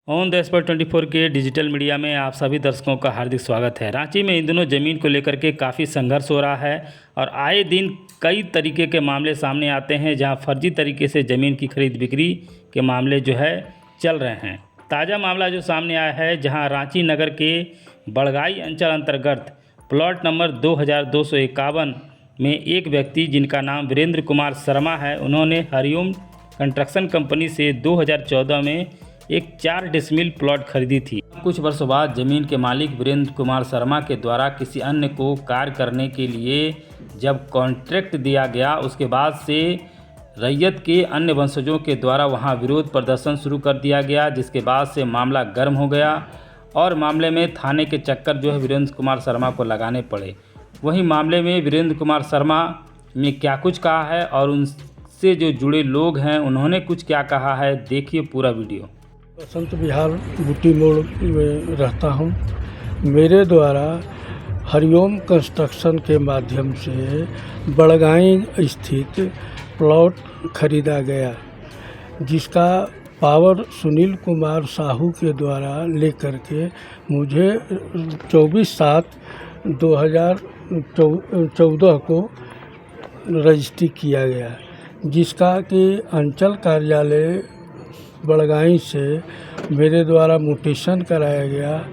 On the spot 24 के digital media में आप सभी दर्शकों का हार्दिक स्वागत है। रांची में इन दिनों ज़मीन को लेकर के काफ़ी संघर्ष हो रहा है और आए दिन कई तरीके के मामले सामने आते हैं जहां फर्जी तरीके से ज़मीन की खरीद बिक्री के मामले जो है चल रहे हैं। ताज़ा मामला जो सामने आया है जहां रांची नगर के बड़गाई अंचल अंतर्गत प्लॉट नंबर 2251 में एक व्यक्ति जिनका नाम वीरेंद्र कुमार शर्मा है, उन्होंने हरिओम कंस्ट्रक्शन कंपनी से 2014 में एक 4 डिसमिल प्लॉट खरीदी थी। कुछ वर्षों बाद जमीन के मालिक वीरेंद्र कुमार शर्मा के द्वारा किसी अन्य को कार्य करने के लिए जब कॉन्ट्रैक्ट दिया गया, उसके बाद से रैयत के अन्य वंशजों के द्वारा वहां विरोध प्रदर्शन शुरू कर दिया गया, जिसके बाद से मामला गर्म हो गया और मामले में थाने के चक्कर जो है वीरेंद्र कुमार शर्मा को लगाने पड़े। वहीं मामले में वीरेंद्र कुमार शर्मा ने क्या कुछ कहा है और उनसे जो जुड़े लोग हैं उन्होंने कुछ क्या कहा है, देखिए पूरा वीडियो। बसंत विहार बूटी मोड़ में रहता हूँ। मेरे द्वारा हरिओम कंस्ट्रक्शन के माध्यम से बड़गाई स्थित प्लॉट खरीदा गया, जिसका पावर सुनील कुमार साहू के द्वारा लेकर के मुझे 24/7/2014 को रजिस्ट्री किया गया, जिसका कि अंचल कार्यालय बड़गाई से मेरे द्वारा म्यूटेशन कराया गया,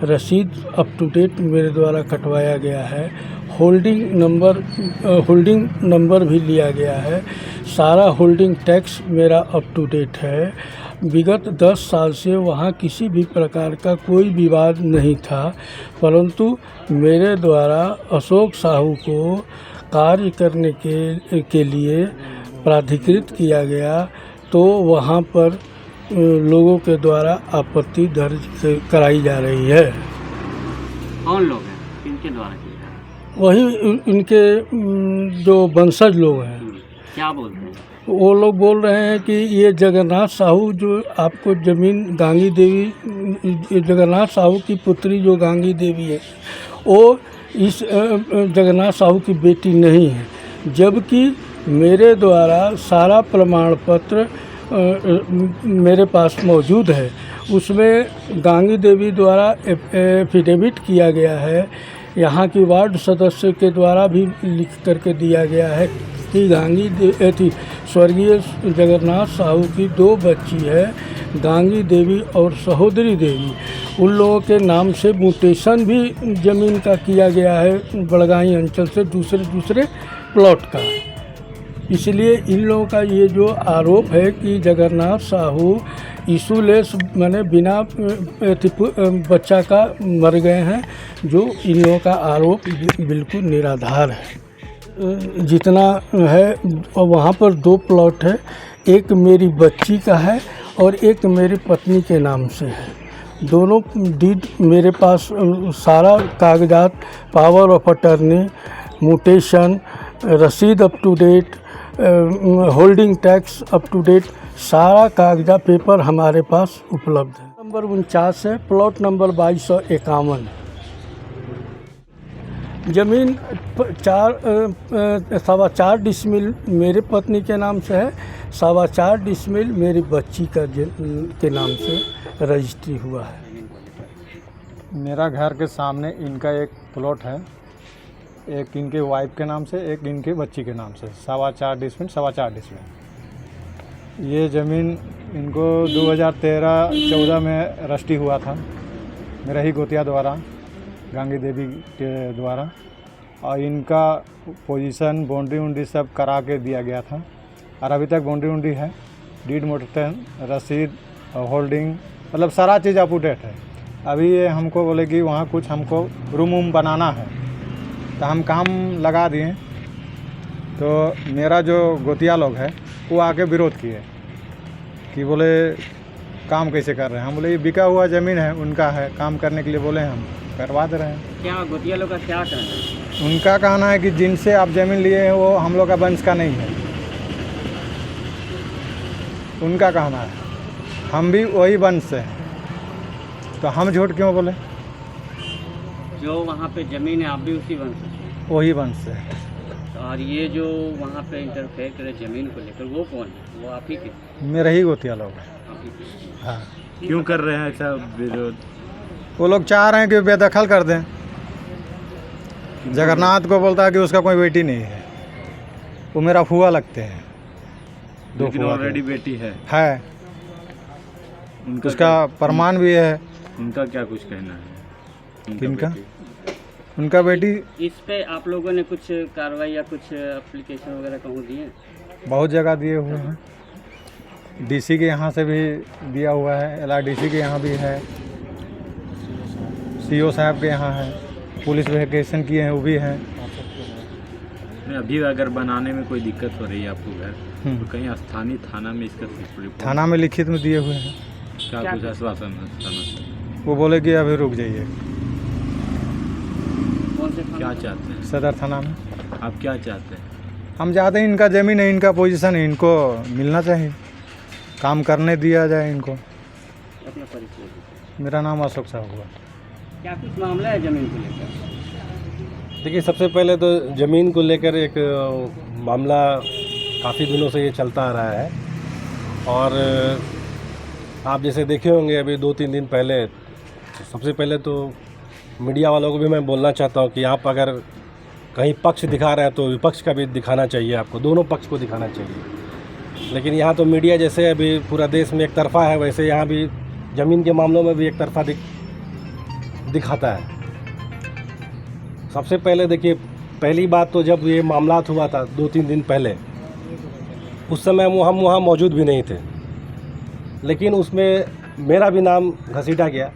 रसीद अप टू डेट मेरे द्वारा कटवाया गया है, होल्डिंग नंबर भी लिया गया है, सारा होल्डिंग टैक्स मेरा अप टू डेट है। विगत 10 साल से वहाँ किसी भी प्रकार का कोई विवाद नहीं था, परंतु मेरे द्वारा अशोक साहू को कार्य करने के लिए प्राधिकृत किया गया, तो वहाँ पर लोगों के द्वारा आपत्ति दर्ज कराई जा रही है। कौन लोग हैं, किनके द्वारा किया जा रहा है? वही इनके जो वंशज लोग हैं। क्या बोलते हैं? वो लोग बोल रहे हैं कि ये जगन्नाथ साहू जो आपको ज़मीन गांगी देवी, जगन्नाथ साहू की पुत्री जो गांगी देवी है, वो इस जगन्नाथ साहू की बेटी नहीं है, जबकि मेरे द्वारा सारा प्रमाण पत्र मेरे पास मौजूद है। उसमें गांगी देवी द्वारा एफिडेविट किया गया है, यहाँ की वार्ड सदस्य के द्वारा भी लिख करके दिया गया है कि गांगी देवी स्वर्गीय जगन्नाथ साहू की 2 बच्ची है, गांगी देवी और सहोदरी देवी। उन लोगों के नाम से म्यूटेशन भी ज़मीन का किया गया है बड़गाई अंचल से दूसरे प्लॉट का। इसलिए इन लोगों का ये जो आरोप है कि जगन्नाथ साहू इशूलेस माने बिना बच्चा का मर गए हैं, जो इन लोगों का आरोप बिल्कुल निराधार है। जितना है वहाँ पर 2 प्लॉट है, एक मेरी बच्ची का है और एक मेरी पत्नी के नाम से है। दोनों डीड मेरे पास सारा कागजात, पावर ऑफ अटर्नी, म्यूटेशन, रसीद up to date, holding tax up to date, सारा कागजात पेपर हमारे पास उपलब्ध है। नंबर 49 है, प्लॉट नंबर 2251। ज़मीन 4.25 डिसमिल मेरे पत्नी के नाम से है, 4.25 डिसमिल मेरी बच्ची के नाम से रजिस्ट्री हुआ है। मेरा घर के सामने इनका एक प्लॉट है, एक इनके वाइफ के नाम से, एक इनके बच्ची के नाम से, 4.25 डिसमिल। ये ज़मीन इनको 2013-14 में रजिस्ट्री हुआ था मेरा ही गोतिया द्वारा, गांगी देवी के द्वारा, और इनका पोजीशन बाउंड्री सब करा के दिया गया था और अभी तक बाउंड्री है, डीड मोटेशन, रसीद, होल्डिंग, मतलब सारा चीज़ अप टू डेट है। अभी ये हमको बोले कि वहाँ कुछ हमको रूम बनाना है, तो हम काम लगा दिए, तो मेरा जो गोतिया लोग है वो आके विरोध किए कि बोले काम कैसे कर रहे हैं। हम बोले ये बिका हुआ ज़मीन है, उनका है, काम करने के लिए बोले हम करवा दे रहे हैं। क्या गोतिया लोग का क्या कहना है? उनका कहना है कि जिनसे आप ज़मीन लिए हैं वो हम लोग का वंश का नहीं है, उनका कहना है। हम भी वही वंश से हैं, तो हम झूठ क्यों बोले? जो वहाँ पे ज़मीन है आप भी उसी वंश से? वही वंश से। और ये जो वहाँ पे इंटरफेयर करे ज़मीन को लेकर, वो कौन है? वो आप ही के? मेरा ही गोतिया लोग है। आप ही के? हाँ। क्यों कर रहे हैं ऐसा विरोध? वो लोग चाह रहे हैं कि बेदखल कर दें। जगन्नाथ को बोलता है कि उसका कोई बेटी नहीं है, वो मेरा फुआ लगते हैं। दो लेकिन फुआ ऑलरेडी बेटी है। उनका उसका प्रमाण भी है। उनका क्या कुछ कहना है? किनका? बेटी? उनका बेटी इस पे आप लोगों ने कुछ कार्रवाई या कुछ एप्लीकेशन वगैरह कहूँ दिए? बहुत जगह दिए हुए हैं। डीसी के यहाँ से भी दिया हुआ है, LRDC के यहाँ भी है, CO साहब के यहाँ है, पुलिस वेरिफिकेशन किए हैं वो भी है। नहीं, अभी अगर बनाने में कोई दिक्कत हो रही है आपको घर, तो कहीं स्थानीय थाना में इसका रिपोर्ट? थाना में लिखित में दिए हुए हैं। क्या कुछ आश्वासन है थाना से? वो बोले कि अभी रुक जाइए। कौन से क्या चाहते हैं? सदर थाना में। आप क्या चाहते हैं? हम चाहते हैं इनका ज़मीन है, इनका पोजीशन है, इनको मिलना चाहिए, काम करने दिया जाए इनको। अपना परिचय दीजिए। मेरा नाम अशोक साहब हुआ। क्या कुछ मामला है जमीन को लेकर? देखिए, सबसे पहले तो ज़मीन को लेकर एक मामला काफ़ी दिनों से ये चलता आ रहा है। और आप जैसे देखे होंगे अभी 2-3 दिन पहले, सबसे पहले तो मीडिया वालों को भी मैं बोलना चाहता हूँ कि आप अगर कहीं पक्ष दिखा रहे हैं तो विपक्ष का भी दिखाना चाहिए, आपको दोनों पक्ष को दिखाना चाहिए। लेकिन यहाँ तो मीडिया जैसे अभी पूरा देश में एक तरफा है, वैसे यहाँ भी ज़मीन के मामलों में भी एक तरफा दिखाता है। सबसे पहले देखिए, पहली बात तो जब ये मामला हुआ था 2-3 दिन पहले, उस समय हम वहाँ मौजूद भी नहीं थे, लेकिन उसमें मेरा भी नाम घसीटा गया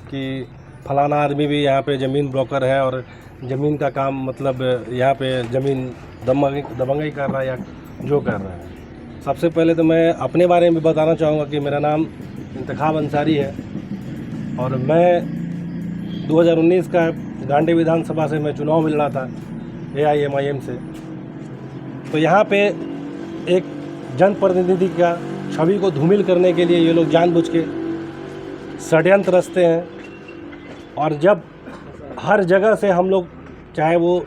कि फलाना आदमी भी यहाँ पे ज़मीन ब्रोकर है और ज़मीन का काम मतलब यहाँ पे ज़मीन दबंगई कर रहा है या जो कर रहा है। सबसे पहले तो मैं अपने बारे में बताना चाहूँगा कि मेरा नाम इंतखाब अंसारी है और मैं 2019 का गांडी विधानसभा से मैं चुनाव मिल रहा था AIMIM से। तो यहाँ पे एक जनप्रतिनिधि का छवि को धूमिल करने के लिए ये लोग जानबूझ के षड्यंत्र रचते हैं। और जब हर जगह से हम लोग, चाहे वो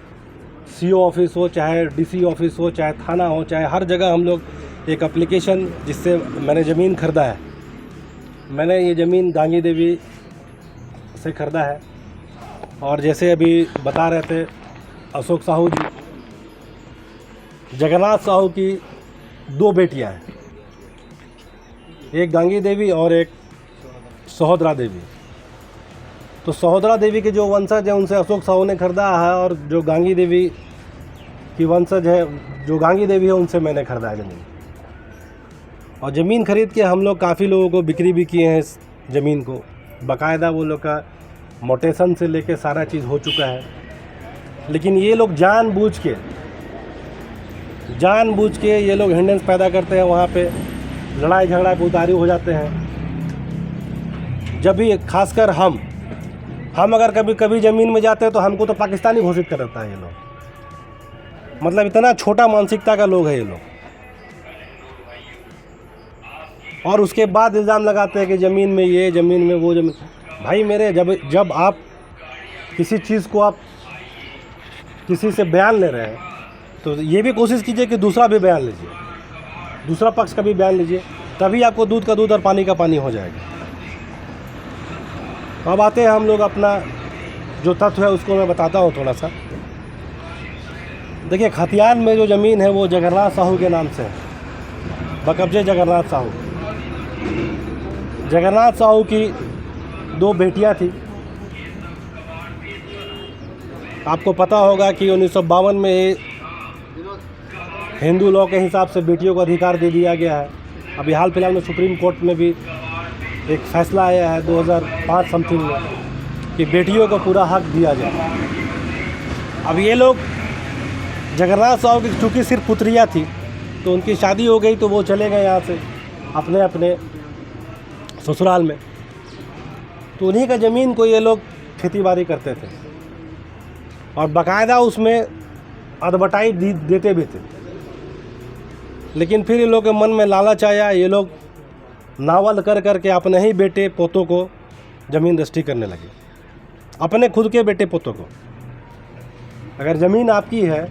CO ऑफिस हो, चाहे DC ऑफिस हो, चाहे थाना हो, चाहे हर जगह हम लोग एक एप्लीकेशन, जिससे मैंने ज़मीन ख़रीदा है, मैंने ये ज़मीन गांगी देवी से ख़रीदा है। और जैसे अभी बता रहे थे अशोक साहू जी, जगन्नाथ साहू की 2 बेटियां हैं, एक गांगी देवी और एक सहोदरा देवी। तो सहोदरा देवी के जो वंशज हैं उनसे अशोक साहू ने खरीदा है, और जो गांगी देवी की वंशज है, जो गांगी देवी है, उनसे मैंने खरीदा है ज़मीन। और ज़मीन खरीद के हम लोग काफ़ी लोगों को बिक्री भी किए हैं इस ज़मीन को, बाकायदा वो लोग का मोटेशन से लेके सारा चीज़ हो चुका है। लेकिन ये लोग जानबूझ के ये लोग हिंडेंस पैदा करते हैं, वहाँ पे लड़ाई झगड़ा पे उतारू हो जाते हैं। जब भी खासकर हम अगर कभी ज़मीन में जाते हैं तो हमको तो पाकिस्तानी घोषित कर देता है ये लोग। मतलब इतना छोटा मानसिकता का लोग है ये लोग। और उसके बाद इल्ज़ाम लगाते हैं कि ज़मीन में ये, ज़मीन में वो, ज़मीन। भाई मेरे, जब आप किसी चीज़ को आप किसी से बयान ले रहे हैं तो ये भी कोशिश कीजिए कि दूसरा भी बयान लीजिए, दूसरा पक्ष का भी बयान लीजिए, तभी आपको दूध का दूध और पानी का पानी हो जाएगा। अब आते हैं हम लोग, अपना जो तथ्य है उसको मैं बताता हूँ थोड़ा सा। देखिए, खतियान में जो ज़मीन है वो जगन्नाथ साहू के नाम से है, बकब्जे जगन्नाथ साहू। जगन्नाथ साहू की 2 बेटियां थी। आपको पता होगा कि 1952 में हिंदू लॉ के हिसाब से बेटियों को अधिकार दे दिया गया है। अभी हाल फिलहाल में सुप्रीम कोर्ट में भी एक फैसला आया है 2005 समथिंग में कि बेटियों को पूरा हक दिया जाए। अब ये लोग, जगन्नाथ साहू की चूँकि सिर्फ पुत्रियाँ थी तो उनकी शादी हो गई तो वो चले गए यहाँ से अपने अपने ससुराल में। तो उन्हीं का ज़मीन को ये लोग खेतीबाड़ी करते थे और बाकायदा उसमें अदबटाई देते भी थे। लेकिन फिर ये लोग के मन में लालच आया, ये लोग नावल कर करके अपने ही बेटे पोतों को ज़मीन रजिस्ट्री करने लगे, अपने खुद के बेटे पोतों को। अगर ज़मीन आपकी है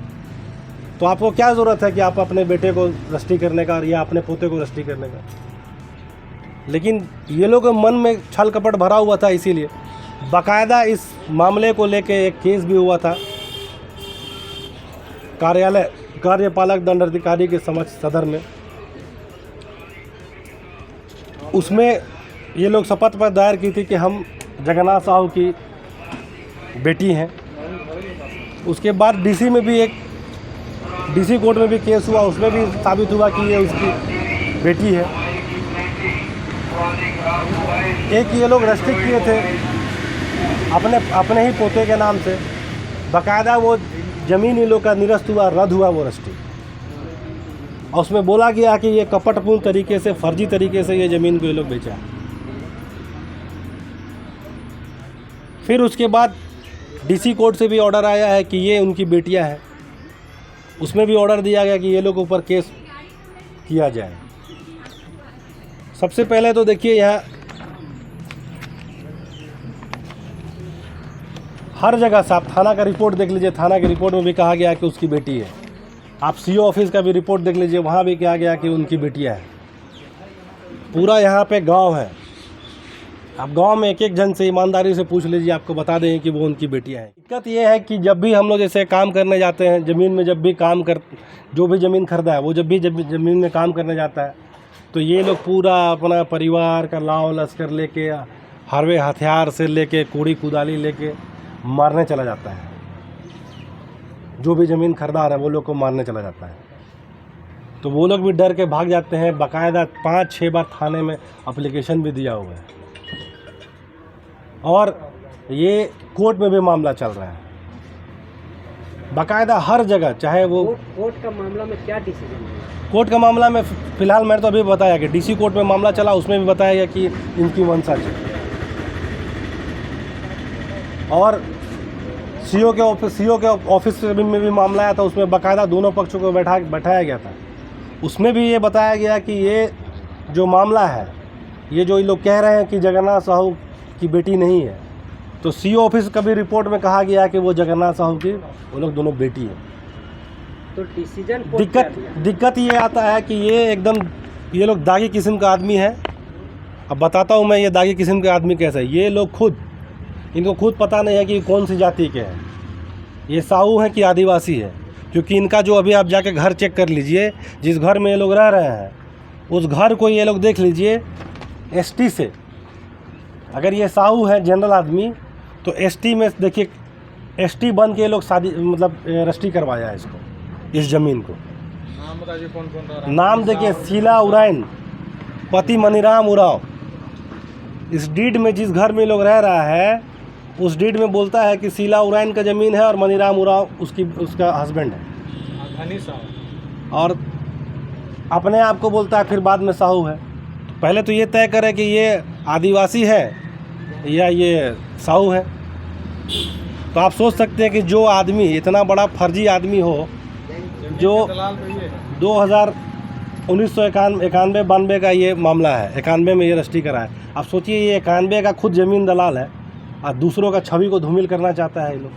तो आपको क्या ज़रूरत है कि आप अपने बेटे को रजिस्ट्री करने का या अपने पोते को रजिस्ट्री करने का? लेकिन ये लोग के मन में छल कपट भरा हुआ था, इसीलिए बाकायदा इस मामले को लेके एक केस भी हुआ था कार्यपालक दंडाधिकारी के समक्ष सदर में। उसमें ये लोग शपथ पर दायर की थी कि हम जगन्नाथ साहू की बेटी हैं। उसके बाद डीसी में भी डीसी कोर्ट में भी केस हुआ, उसमें भी साबित हुआ कि ये उसकी बेटी है। एक ये लोग रजिस्ट्री किए थे अपने ही पोते के नाम से, बाकायदा वो ज़मीन इन लोग का निरस्त हुआ, रद्द हुआ वो रजिस्ट्री, और उसमें बोला गया कि ये कपटपूर्ण तरीके से, फर्जी तरीके से ये ज़मीन को ये लोग बेचा। फिर उसके बाद डीसी कोर्ट से भी ऑर्डर आया है कि ये उनकी बेटियां हैं, उसमें भी ऑर्डर दिया गया कि ये लोग ऊपर केस किया जाए। सबसे पहले तो देखिए यहाँ हर जगह से आप थाना का रिपोर्ट देख लीजिए, थाना की रिपोर्ट में भी कहा गया कि उसकी बेटी है। आप सीओ ऑफिस का भी रिपोर्ट देख लीजिए, वहाँ भी कहा गया कि उनकी बेटियाँ हैं। पूरा यहाँ पे गांव है, आप गांव में एक एक जन से ईमानदारी से पूछ लीजिए, आपको बता दें कि वो उनकी बेटियाँ हैं। दिक्कत ये है कि जब भी हम लोग जैसे काम करने जाते हैं ज़मीन में, जब भी जो भी ज़मीन खरीदा है वो जब भी ज़मीन में काम करने जाता है तो ये लोग पूरा अपना परिवार का लाव लश्कर लेके, हरवे हथियार से लेके, कूड़ी कुदाली लेके मारने चला जाता है। जो भी ज़मीन खरीदार है वो लोग को मारने चला जाता है, तो वो लोग भी डर के भाग जाते हैं। बाकायदा 5-6 बार थाने में एप्लीकेशन भी दिया हुआ है, और ये कोर्ट में भी मामला चल रहा है बाकायदा हर जगह। चाहे वो कोर्ट का मामला में क्या डिसीजन है? कोर्ट का मामला में फ़िलहाल मैंने तो अभी बताया कि डीसी कोर्ट में मामला चला, उसमें भी बताया गया कि इनकी वंशज है। और सीओ के ऑफिस में भी मामला आया था, उसमें बाकायदा दोनों पक्षों को बैठाया गया था। उसमें भी ये बताया गया कि ये जो मामला है, ये जो लोग कह रहे हैं कि जगन्नाथ साहू की बेटी नहीं है, तो सीओ ऑफिस का भी रिपोर्ट में कहा गया कि वो जगन्नाथ साहू की वो लोग दोनों बेटी हैं। तो डिसीजन दिक्कत ये आता है कि ये लोग दागी किस्म का आदमी है। अब बताता हूँ मैं ये दागी किस्म के आदमी कैसा है। ये लोग इनको खुद पता नहीं है कि कौन सी जाति के हैं, ये साहू हैं कि आदिवासी है। क्योंकि इनका जो अभी आप जाके घर चेक कर लीजिए, जिस घर में ये लोग रह रहे हैं उस घर को ये लोग देख लीजिए एसटी से। अगर ये साहू है जनरल आदमी, तो एसटी में देखिए, एसटी बन के ये लोग शादी रजिस्ट्री करवाया है इसको, इस ज़मीन को। नाम बताइए कौन कौन रहा? नाम देखिए, शीला उराइन, पति मनीराम उराव। इस डीड में जिस घर में लोग रह रहा है उस डीड में बोलता है कि शीला उराइन का ज़मीन है और मनीराम उराव उसका हस्बैंड है, और अपने आप को बोलता है फिर बाद में साहू है। तो पहले तो ये तय करे कि ये आदिवासी है या ये साहू है। तो आप सोच सकते हैं कि जो आदमी इतना बड़ा फर्जी आदमी हो, जो 1991-92 का ये मामला है, 91 में ये रजिस्ट्री करा है। आप सोचिए ये 91 का खुद ज़मीन दलाल है और दूसरों का छवि को धूमिल करना चाहता है ये लोग।